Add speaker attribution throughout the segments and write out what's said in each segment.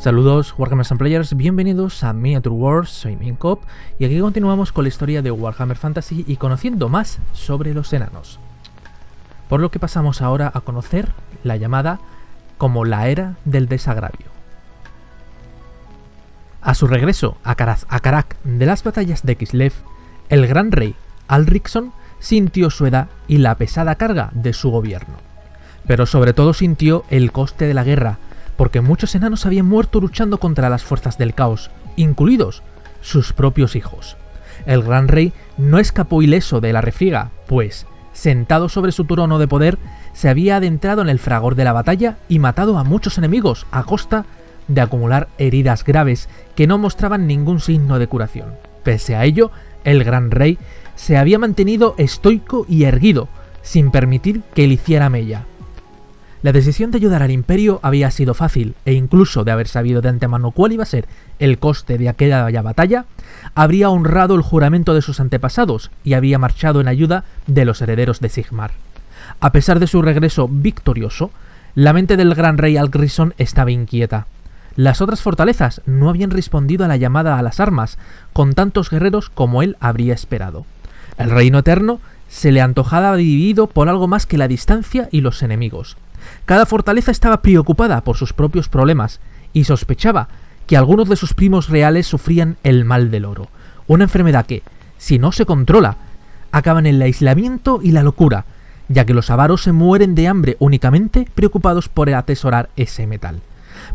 Speaker 1: Saludos Warhammers and Players, bienvenidos a Miniature Wars, soy Mincop y aquí continuamos con la historia de Warhammer Fantasy y conociendo más sobre los enanos. Por lo que pasamos ahora a conocer la llamada como la Era del Desagravio. A su regreso a Karak de las batallas de Kislev, el gran rey Alriksson sintió su edad y la pesada carga de su gobierno. Pero sobre todo sintió el coste de la guerra, porque muchos enanos habían muerto luchando contra las fuerzas del caos, incluidos sus propios hijos. El gran rey no escapó ileso de la refriega, pues, sentado sobre su trono de poder, se había adentrado en el fragor de la batalla y matado a muchos enemigos a costa de acumular heridas graves que no mostraban ningún signo de curación. Pese a ello, el gran rey se había mantenido estoico y erguido, sin permitir que le hiciera mella. La decisión de ayudar al imperio había sido fácil, e incluso de haber sabido de antemano cuál iba a ser el coste de aquella batalla, habría honrado el juramento de sus antepasados y había marchado en ayuda de los herederos de Sigmar. A pesar de su regreso victorioso, la mente del gran rey Alriksson estaba inquieta. Las otras fortalezas no habían respondido a la llamada a las armas con tantos guerreros como él habría esperado. El reino eterno se le antojaba dividido por algo más que la distancia y los enemigos. Cada fortaleza estaba preocupada por sus propios problemas y sospechaba que algunos de sus primos reales sufrían el mal del oro, una enfermedad que, si no se controla, acaba en el aislamiento y la locura, ya que los avaros se mueren de hambre únicamente preocupados por atesorar ese metal.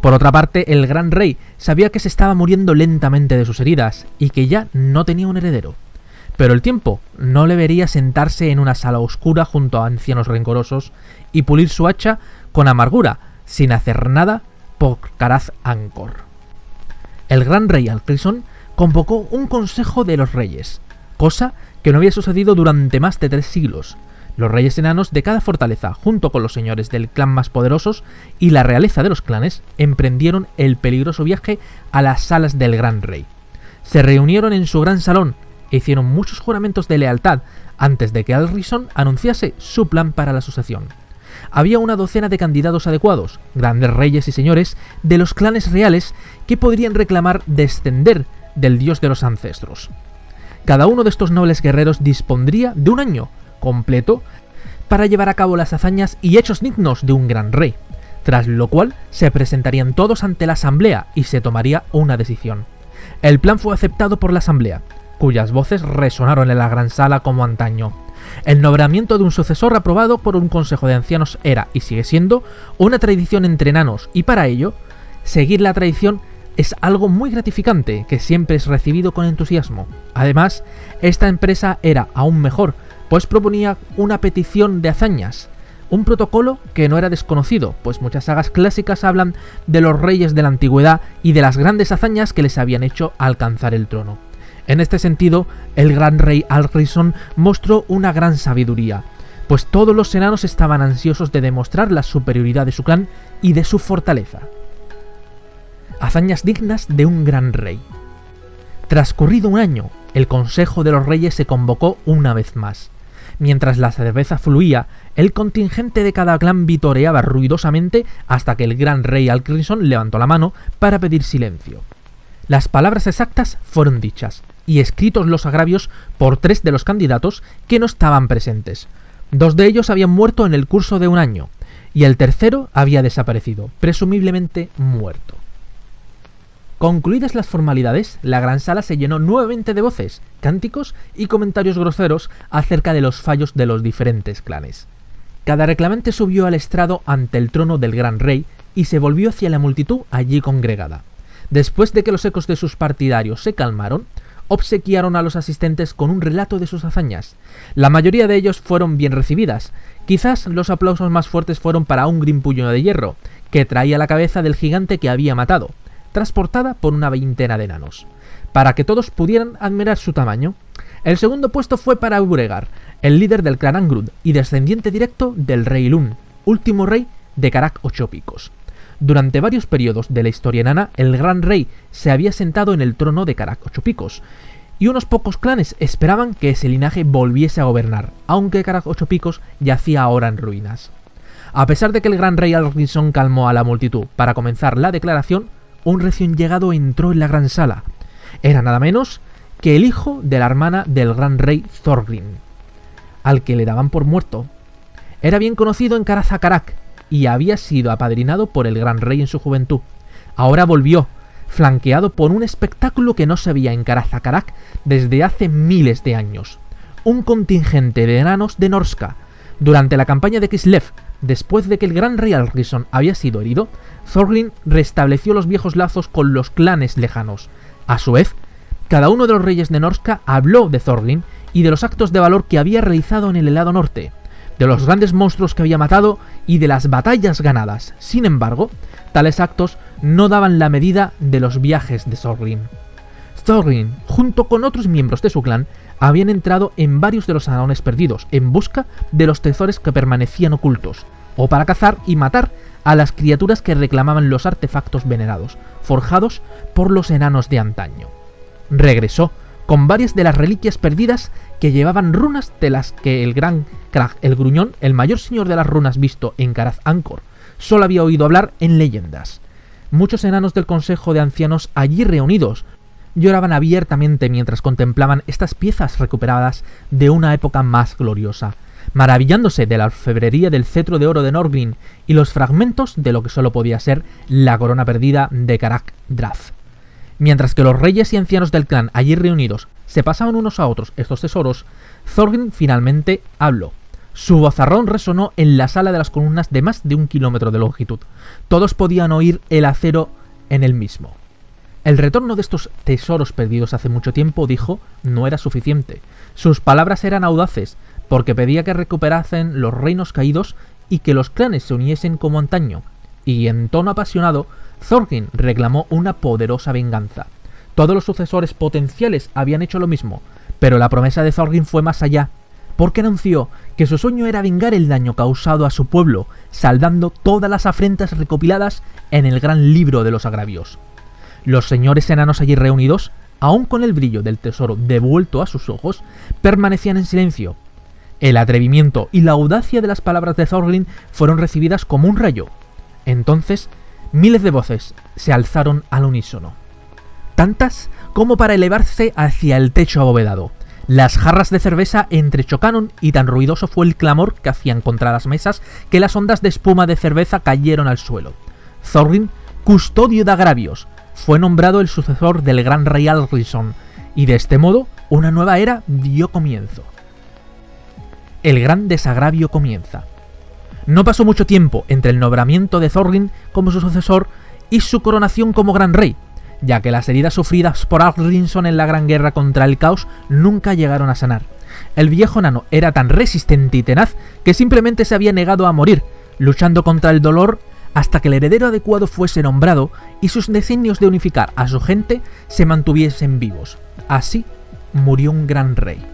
Speaker 1: Por otra parte, el gran rey sabía que se estaba muriendo lentamente de sus heridas y que ya no tenía un heredero. Pero el tiempo no le vería sentarse en una sala oscura junto a ancianos rencorosos y pulir su hacha con amargura, sin hacer nada por Karaz-Angkor. El gran rey Alriksson convocó un consejo de los reyes, cosa que no había sucedido durante más de 3 siglos. Los reyes enanos de cada fortaleza, junto con los señores del clan más poderosos y la realeza de los clanes, emprendieron el peligroso viaje a las salas del gran rey. Se reunieron en su gran salón e hicieron muchos juramentos de lealtad antes de que Alriksson anunciase su plan para la sucesión. Había una docena de candidatos adecuados, grandes reyes y señores de los clanes reales que podrían reclamar descender del dios de los ancestros. Cada uno de estos nobles guerreros dispondría de un año completo para llevar a cabo las hazañas y hechos dignos de un gran rey, tras lo cual se presentarían todos ante la asamblea y se tomaría una decisión. El plan fue aceptado por la asamblea, cuyas voces resonaron en la gran sala como antaño. El nombramiento de un sucesor aprobado por un consejo de ancianos era, y sigue siendo, una tradición entre enanos, y para ello, seguir la tradición es algo muy gratificante, que siempre es recibido con entusiasmo. Además, esta empresa era aún mejor, pues proponía una petición de hazañas, un protocolo que no era desconocido, pues muchas sagas clásicas hablan de los reyes de la antigüedad y de las grandes hazañas que les habían hecho alcanzar el trono. En este sentido, el gran rey Alriksson mostró una gran sabiduría, pues todos los enanos estaban ansiosos de demostrar la superioridad de su clan y de su fortaleza. Hazañas dignas de un gran rey. Transcurrido un año, el Consejo de los Reyes se convocó una vez más. Mientras la cerveza fluía, el contingente de cada clan vitoreaba ruidosamente hasta que el gran rey Alriksson levantó la mano para pedir silencio. Las palabras exactas fueron dichas, y escritos los agravios por 3 de los candidatos que no estaban presentes. 2 de ellos habían muerto en el curso de un año, y el tercero había desaparecido, presumiblemente muerto. Concluidas las formalidades, la gran sala se llenó nuevamente de voces, cánticos y comentarios groseros acerca de los fallos de los diferentes clanes. Cada reclamante subió al estrado ante el trono del gran rey y se volvió hacia la multitud allí congregada. Después de que los ecos de sus partidarios se calmaron, obsequiaron a los asistentes con un relato de sus hazañas. La mayoría de ellos fueron bien recibidas. Quizás los aplausos más fuertes fueron para un Grimpuño de hierro, que traía la cabeza del gigante que había matado, transportada por una veintena de enanos, para que todos pudieran admirar su tamaño. El segundo puesto fue para Uregar, el líder del clan Angrud y descendiente directo del rey Lun, último rey de Karak 8 Picos. Durante varios periodos de la historia enana, el gran rey se había sentado en el trono de Karak 8 Picos, y unos pocos clanes esperaban que ese linaje volviese a gobernar, aunque Karak 8 Picos yacía ahora en ruinas. A pesar de que el gran rey Alriksson calmó a la multitud para comenzar la declaración, un recién llegado entró en la gran sala. Era nada menos que el hijo de la hermana del gran rey Thorgrim, al que le daban por muerto. Era bien conocido en Karaz-a-Karak y había sido apadrinado por el gran rey en su juventud. Ahora volvió, flanqueado por un espectáculo que no se veía en Karaz-a-Karak desde hace miles de años. Un contingente de enanos de Norsca. Durante la campaña de Kislev, después de que el gran rey Alrison había sido herido, Thorgrim restableció los viejos lazos con los clanes lejanos. A su vez, cada uno de los reyes de Norsca habló de Thorgrim y de los actos de valor que había realizado en el helado norte, de los grandes monstruos que había matado y de las batallas ganadas. Sin embargo, tales actos no daban la medida de los viajes de Thorgrim. Thorgrim, junto con otros miembros de su clan, habían entrado en varios de los salones perdidos en busca de los tesoros que permanecían ocultos, o para cazar y matar a las criaturas que reclamaban los artefactos venerados, forjados por los enanos de antaño. Regresó con varias de las reliquias perdidas que llevaban runas de las que el gran Krag el Gruñón, el mayor señor de las runas visto en Karaz-Ankor, solo había oído hablar en leyendas. Muchos enanos del consejo de ancianos allí reunidos lloraban abiertamente mientras contemplaban estas piezas recuperadas de una época más gloriosa, maravillándose de la orfebrería del cetro de oro de Norgrim y los fragmentos de lo que solo podía ser la corona perdida de Karak-Draz. Mientras que los reyes y ancianos del clan allí reunidos se pasaban unos a otros estos tesoros, Thorgrim finalmente habló. Su vozarrón resonó en la sala de las columnas de más de 1 kilómetro de longitud. Todos podían oír el acero en el mismo. El retorno de estos tesoros perdidos hace mucho tiempo, dijo, no era suficiente. Sus palabras eran audaces, porque pedía que recuperasen los reinos caídos y que los clanes se uniesen como antaño. Y en tono apasionado, Thorgrim reclamó una poderosa venganza. Todos los sucesores potenciales habían hecho lo mismo, pero la promesa de Thorgrim fue más allá, porque anunció que su sueño era vengar el daño causado a su pueblo, saldando todas las afrentas recopiladas en el gran libro de los agravios. Los señores enanos allí reunidos, aun con el brillo del tesoro devuelto a sus ojos, permanecían en silencio. El atrevimiento y la audacia de las palabras de Thorgrim fueron recibidas como un rayo. Entonces, miles de voces se alzaron al unísono, tantas como para elevarse hacia el techo abovedado. Las jarras de cerveza entrechocaron y tan ruidoso fue el clamor que hacían contra las mesas que las ondas de espuma de cerveza cayeron al suelo. Thorgrim, custodio de agravios, fue nombrado el sucesor del gran rey Alrison, y de este modo una nueva era dio comienzo. El gran desagravio comienza. No pasó mucho tiempo entre el nombramiento de Thorgrim como su sucesor y su coronación como gran rey, ya que las heridas sufridas por Alrison en la gran guerra contra el caos nunca llegaron a sanar. El viejo enano era tan resistente y tenaz que simplemente se había negado a morir, luchando contra el dolor hasta que el heredero adecuado fuese nombrado y sus designios de unificar a su gente se mantuviesen vivos. Así murió un gran rey.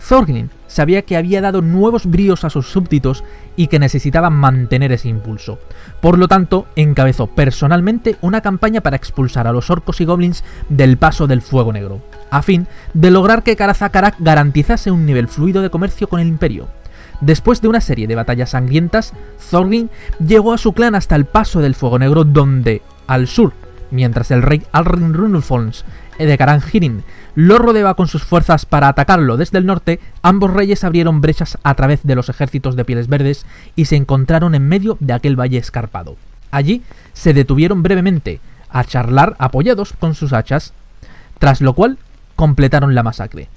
Speaker 1: Thorgrim sabía que había dado nuevos bríos a sus súbditos y que necesitaban mantener ese impulso. Por lo tanto, encabezó personalmente una campaña para expulsar a los orcos y goblins del paso del Fuego Negro, a fin de lograr que Karaz-a-Karak garantizase un nivel fluido de comercio con el Imperio. Después de una serie de batallas sangrientas, Thorgrim llegó a su clan hasta el paso del Fuego Negro, donde, al sur, mientras el rey Alrin Runulfons de Carangirin lo rodeaba con sus fuerzas para atacarlo desde el norte, ambos reyes abrieron brechas a través de los ejércitos de pieles verdes y se encontraron en medio de aquel valle escarpado. Allí se detuvieron brevemente a charlar apoyados con sus hachas, tras lo cual completaron la masacre.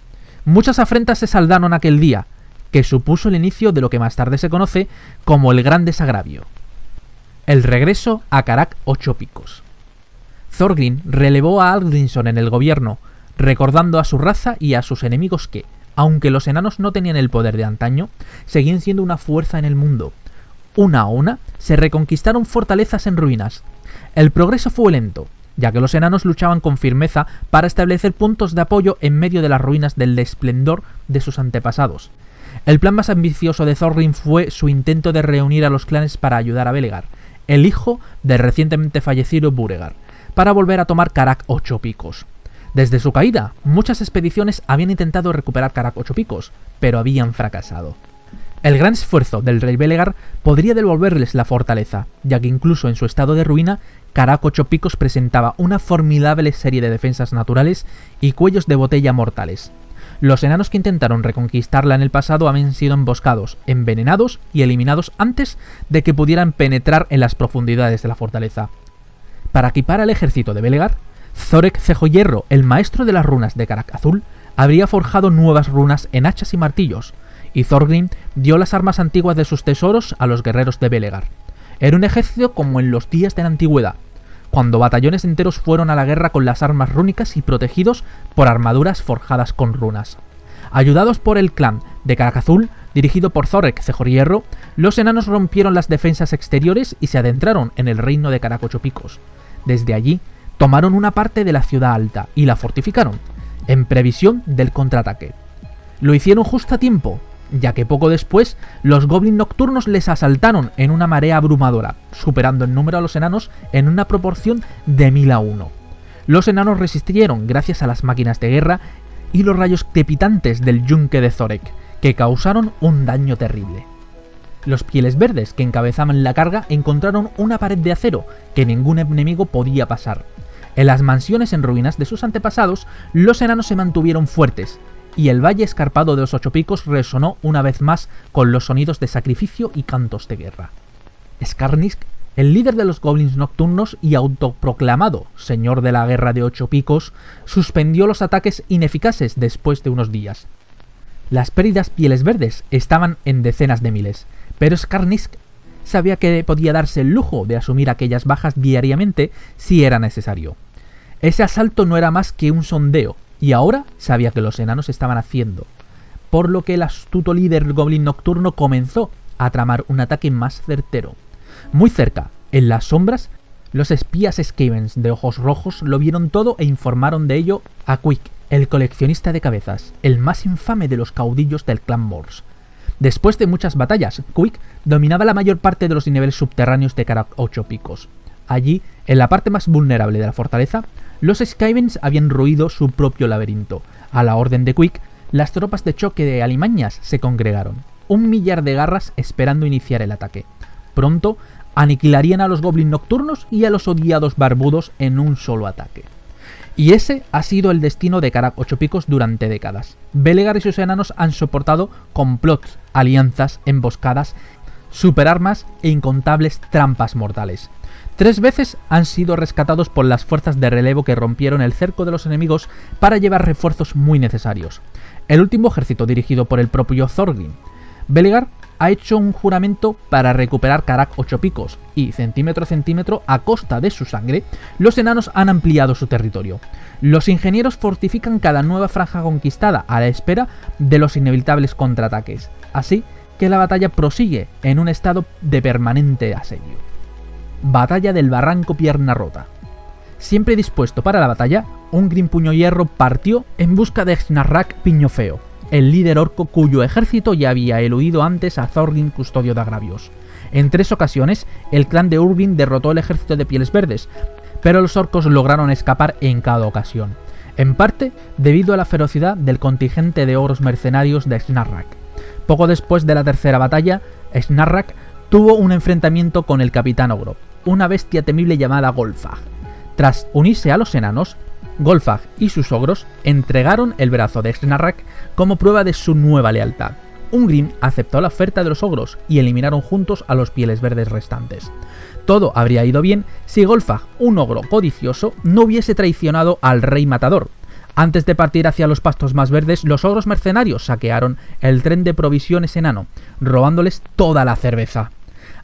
Speaker 1: Muchas afrentas se saldaron aquel día, que supuso el inicio de lo que más tarde se conoce como el Gran Desagravio. El regreso a Karak Ocho Picos. Thorgrim relevó a Alrison en el gobierno, recordando a su raza y a sus enemigos que, aunque los enanos no tenían el poder de antaño, seguían siendo una fuerza en el mundo. Una a una se reconquistaron fortalezas en ruinas. El progreso fue lento, ya que los enanos luchaban con firmeza para establecer puntos de apoyo en medio de las ruinas del esplendor de sus antepasados. El plan más ambicioso de Thorgrim fue su intento de reunir a los clanes para ayudar a Belegar, el hijo del recientemente fallecido Buregar, para volver a tomar Karak Ocho Picos. Desde su caída, muchas expediciones habían intentado recuperar Karak Ocho Picos, pero habían fracasado. El gran esfuerzo del rey Belegar podría devolverles la fortaleza, ya que incluso en su estado de ruina, Karak Ocho Picos presentaba una formidable serie de defensas naturales y cuellos de botella mortales. Los enanos que intentaron reconquistarla en el pasado habían sido emboscados, envenenados y eliminados antes de que pudieran penetrar en las profundidades de la fortaleza. Para equipar al ejército de Belegar, Thorek Cejo Hierro, el maestro de las runas de Karak Azul, habría forjado nuevas runas en hachas y martillos, y Thorgrim dio las armas antiguas de sus tesoros a los guerreros de Belegar. Era un ejército como en los días de la antigüedad, cuando batallones enteros fueron a la guerra con las armas rúnicas y protegidos por armaduras forjadas con runas. Ayudados por el clan de Karak Azul, dirigido por Thorek Cejo Hierro, los enanos rompieron las defensas exteriores y se adentraron en el reino de Karak Ocho Picos. Desde allí, tomaron una parte de la ciudad alta y la fortificaron, en previsión del contraataque. Lo hicieron justo a tiempo, ya que poco después los goblins nocturnos les asaltaron en una marea abrumadora, superando en número a los enanos en una proporción de 1000 a 1. Los enanos resistieron gracias a las máquinas de guerra y los rayos crepitantes del yunque de Thorek, que causaron un daño terrible. Los Pieles Verdes, que encabezaban la carga, encontraron una pared de acero que ningún enemigo podía pasar. En las mansiones en ruinas de sus antepasados, los enanos se mantuvieron fuertes, y el valle escarpado de los Ocho Picos resonó una vez más con los sonidos de sacrificio y cantos de guerra. Skarnisk, el líder de los goblins nocturnos y autoproclamado señor de la guerra de Ocho Picos, suspendió los ataques ineficaces después de unos días. Las pérdidas Pieles Verdes estaban en decenas de miles, pero Skarnisk sabía que podía darse el lujo de asumir aquellas bajas diariamente si era necesario. Ese asalto no era más que un sondeo, y ahora sabía que los enanos estaban haciendo, por lo que el astuto líder goblin nocturno comenzó a tramar un ataque más certero. Muy cerca, en las sombras, los espías Skavens de ojos rojos lo vieron todo e informaron de ello a Quick, el coleccionista de cabezas, el más infame de los caudillos del clan Morse. Después de muchas batallas, Quick dominaba la mayor parte de los niveles subterráneos de Karak Ocho Picos. Allí, en la parte más vulnerable de la fortaleza, los Skavens habían roído su propio laberinto. A la orden de Quick, las tropas de choque de alimañas se congregaron, 1 millar de garras esperando iniciar el ataque. Pronto, aniquilarían a los goblins nocturnos y a los odiados barbudos en un solo ataque. Y ese ha sido el destino de Karak Ocho Picos durante décadas. Belegar y sus enanos han soportado complots, alianzas, emboscadas, superarmas e incontables trampas mortales. 3 veces han sido rescatados por las fuerzas de relevo que rompieron el cerco de los enemigos para llevar refuerzos muy necesarios. El último ejército dirigido por el propio Thorgrim. Belegar ha hecho un juramento para recuperar Karak Ocho Picos y, centímetro a centímetro, a costa de su sangre, los enanos han ampliado su territorio. Los ingenieros fortifican cada nueva franja conquistada a la espera de los inevitables contraataques. Así que la batalla prosigue en un estado de permanente asedio. Batalla del Barranco Pierna Rota. Siempre dispuesto para la batalla, Ungrim Puño Hierro partió en busca de Snarrak Piñofeo, el líder orco cuyo ejército ya había eludido antes a Thorgrim Custodio de Agravios. En 3 ocasiones, el clan de Ungrim derrotó el ejército de Pieles Verdes, pero los orcos lograron escapar en cada ocasión, en parte debido a la ferocidad del contingente de ogros mercenarios de Snarrak. Poco después de la tercera batalla, Snarrak tuvo un enfrentamiento con el capitán ogro, una bestia temible llamada Golfag. Tras unirse a los enanos, Golfag y sus ogros entregaron el brazo de Snarrak como prueba de su nueva lealtad. Ungrim aceptó la oferta de los ogros y eliminaron juntos a los Pieles Verdes restantes. Todo habría ido bien si Golfag, un ogro codicioso, no hubiese traicionado al rey matador. Antes de partir hacia los pastos más verdes, los ogros mercenarios saquearon el tren de provisiones enano, robándoles toda la cerveza.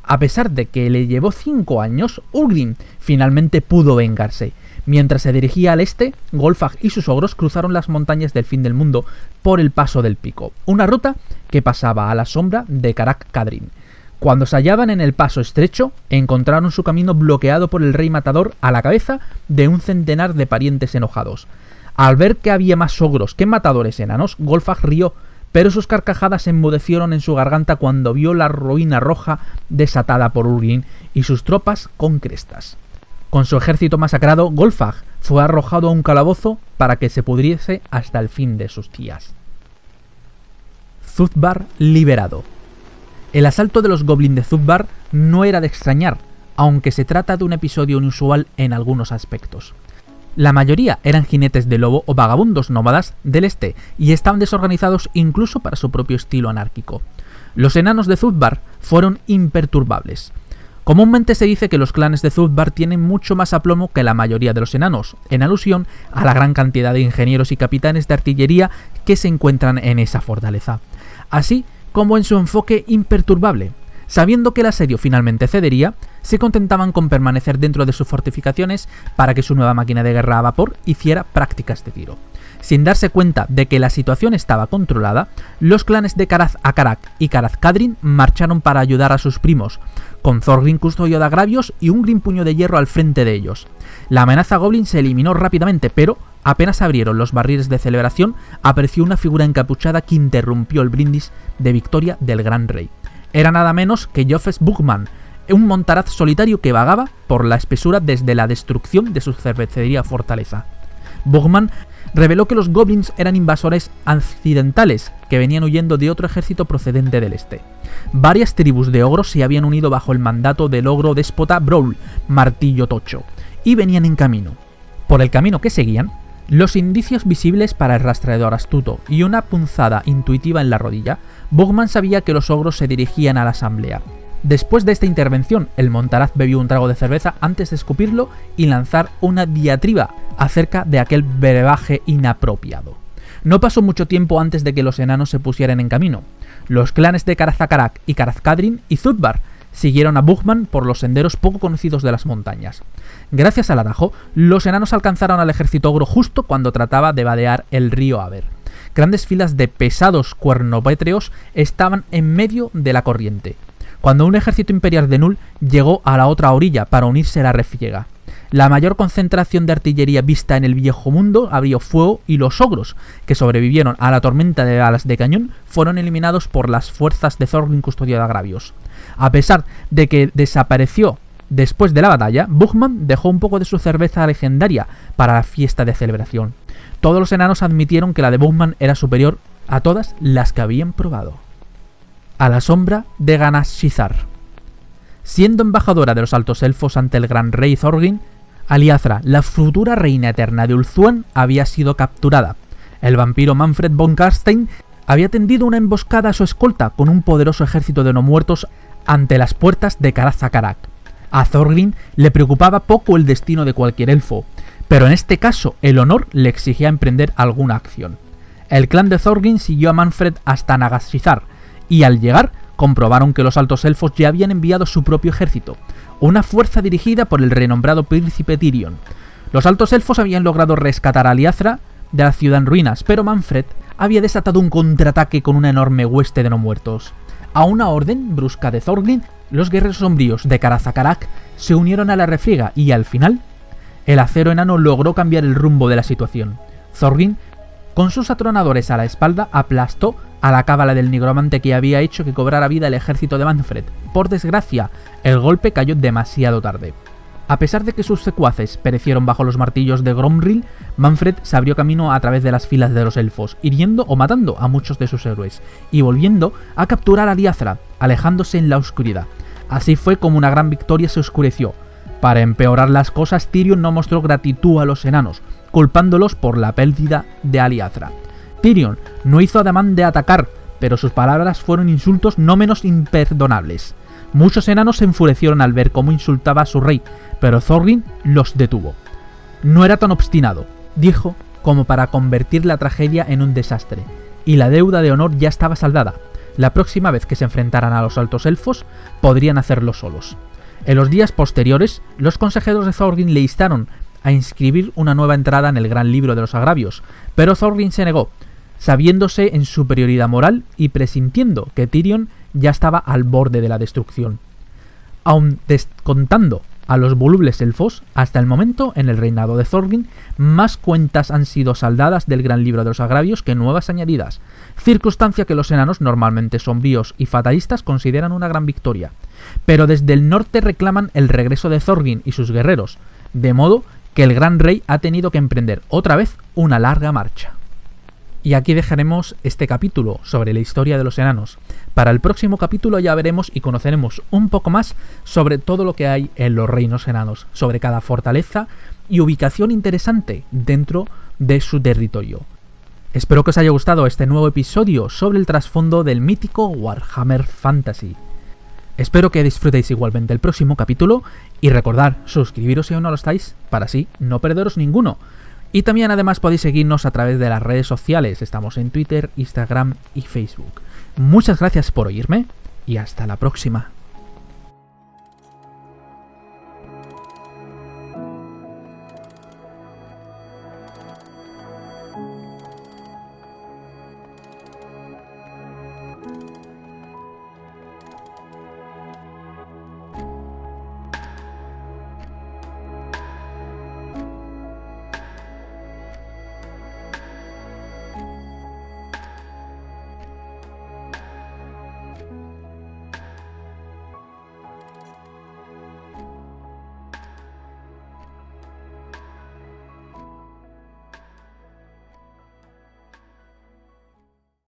Speaker 1: A pesar de que le llevó 5 años, Ungrim finalmente pudo vengarse. Mientras se dirigía al este, Golfag y sus ogros cruzaron las montañas del fin del mundo por el Paso del Pico, una ruta que pasaba a la sombra de Karak Kadrin. Cuando se hallaban en el paso estrecho, encontraron su camino bloqueado por el rey matador a la cabeza de un centenar de parientes enojados. Al ver que había más ogros que matadores enanos, Golfag rió, pero sus carcajadas se enmudecieron en su garganta cuando vio la ruina roja desatada por Ungrim y sus tropas con crestas. Con su ejército masacrado, Golfag fue arrojado a un calabozo para que se pudriese hasta el fin de sus días. Zudbar liberado. El asalto de los Goblins de Zudbar no era de extrañar, aunque se trata de un episodio inusual en algunos aspectos. La mayoría eran jinetes de lobo o vagabundos nómadas del este y estaban desorganizados incluso para su propio estilo anárquico. Los enanos de Zudbar fueron imperturbables. Comúnmente se dice que los clanes de Zudbar tienen mucho más aplomo que la mayoría de los enanos, en alusión a la gran cantidad de ingenieros y capitanes de artillería que se encuentran en esa fortaleza, así como en su enfoque imperturbable. Sabiendo que el asedio finalmente cedería, se contentaban con permanecer dentro de sus fortificaciones para que su nueva máquina de guerra a vapor hiciera prácticas de tiro. Sin darse cuenta de que la situación estaba controlada, los clanes de Karaz-Akarak y Karaz-Kadrin marcharon para ayudar a sus primos, con Thorgrim custodio de agravios y un Grim puño de hierro al frente de ellos. La amenaza Goblin se eliminó rápidamente, pero apenas abrieron los barriles de celebración, apareció una figura encapuchada que interrumpió el brindis de victoria del Gran Rey. Era nada menos que Jofes Bugman, un montaraz solitario que vagaba por la espesura desde la destrucción de su cervecería fortaleza. Bugman reveló que los goblins eran invasores accidentales que venían huyendo de otro ejército procedente del este. Varias tribus de ogros se habían unido bajo el mandato del ogro déspota Brawl, Martillo Tocho, y venían en camino. Por el camino que seguían, los indicios visibles para el rastreador astuto y una punzada intuitiva en la rodilla, Bugman sabía que los ogros se dirigían a la asamblea. Después de esta intervención, el montaraz bebió un trago de cerveza antes de escupirlo y lanzar una diatriba acerca de aquel brebaje inapropiado. No pasó mucho tiempo antes de que los enanos se pusieran en camino. Los clanes de Karaz-Akarak y Karaz-Kadrin y Zudbar siguieron a Bugman por los senderos poco conocidos de las montañas. Gracias al atajo, los enanos alcanzaron al ejército ogro justo cuando trataba de vadear el río Aver. Grandes filas de pesados cuernopétreos estaban en medio de la corriente, cuando un ejército imperial de Null llegó a la otra orilla para unirse a la refriega. La mayor concentración de artillería vista en el viejo mundo abrió fuego y los ogros, que sobrevivieron a la tormenta de balas de cañón, fueron eliminados por las fuerzas de Thorgrim custodio de agravios. A pesar de que desapareció después de la batalla, Bugman dejó un poco de su cerveza legendaria para la fiesta de celebración. Todos los enanos admitieron que la de Bugman era superior a todas las que habían probado. A la sombra de Ganashizar. Siendo embajadora de los altos elfos ante el gran rey Thorgrim, Aliazra, la futura reina eterna de Ulthuan, había sido capturada. El vampiro Manfred von Karstein había tendido una emboscada a su escolta con un poderoso ejército de no muertos ante las puertas de Karaz-Akarak. A Thorgrim le preocupaba poco el destino de cualquier elfo, pero en este caso el honor le exigía emprender alguna acción. El clan de Thorgrim siguió a Manfred hasta Nagashizar, y al llegar comprobaron que los altos elfos ya habían enviado su propio ejército, una fuerza dirigida por el renombrado príncipe Tyrion. Los altos elfos habían logrado rescatar a Aliazra de la ciudad en ruinas, pero Manfred había desatado un contraataque con una enorme hueste de no muertos. A una orden brusca de Thorgrim, los guerreros sombríos de Karaz-Akarak se unieron a la refriega y al final, el acero enano logró cambiar el rumbo de la situación. Thorgrim, con sus atronadores a la espalda, aplastó a la cábala del nigromante que había hecho que cobrara vida el ejército de Manfred. Por desgracia, el golpe cayó demasiado tarde. A pesar de que sus secuaces perecieron bajo los martillos de Gromril, Manfred se abrió camino a través de las filas de los elfos, hiriendo o matando a muchos de sus héroes, y volviendo a capturar a Aliazra, alejándose en la oscuridad. Así fue como una gran victoria se oscureció. Para empeorar las cosas, Tyrion no mostró gratitud a los enanos, culpándolos por la pérdida de Aliazra. Tyrion no hizo ademán de atacar, pero sus palabras fueron insultos no menos imperdonables. Muchos enanos se enfurecieron al ver cómo insultaba a su rey, pero Thorgrim los detuvo. No era tan obstinado, dijo, como para convertir la tragedia en un desastre, y la deuda de honor ya estaba saldada. La próxima vez que se enfrentaran a los altos elfos, podrían hacerlo solos. En los días posteriores, los consejeros de Thorgrim le instaron a inscribir una nueva entrada en el gran libro de los agravios, pero Thorgrim se negó, sabiéndose en superioridad moral y presintiendo que Tyrion ya estaba al borde de la destrucción. Aun descontando a los volubles elfos, hasta el momento, en el reinado de Thorgrim, más cuentas han sido saldadas del gran libro de los agravios que nuevas añadidas, circunstancia que los enanos, normalmente sombríos y fatalistas, consideran una gran victoria. Pero desde el norte reclaman el regreso de Thorgrim y sus guerreros, de modo que el gran rey ha tenido que emprender otra vez una larga marcha. Y aquí dejaremos este capítulo sobre la historia de los enanos. Para el próximo capítulo ya veremos y conoceremos un poco más sobre todo lo que hay en los reinos enanos, sobre cada fortaleza y ubicación interesante dentro de su territorio. Espero que os haya gustado este nuevo episodio sobre el trasfondo del mítico Warhammer Fantasy. Espero que disfrutéis igualmente el próximo capítulo y recordad suscribiros si aún no lo estáis para así no perderos ninguno. Y también además podéis seguirnos a través de las redes sociales, estamos en Twitter, Instagram y Facebook. Muchas gracias por oírme y hasta la próxima.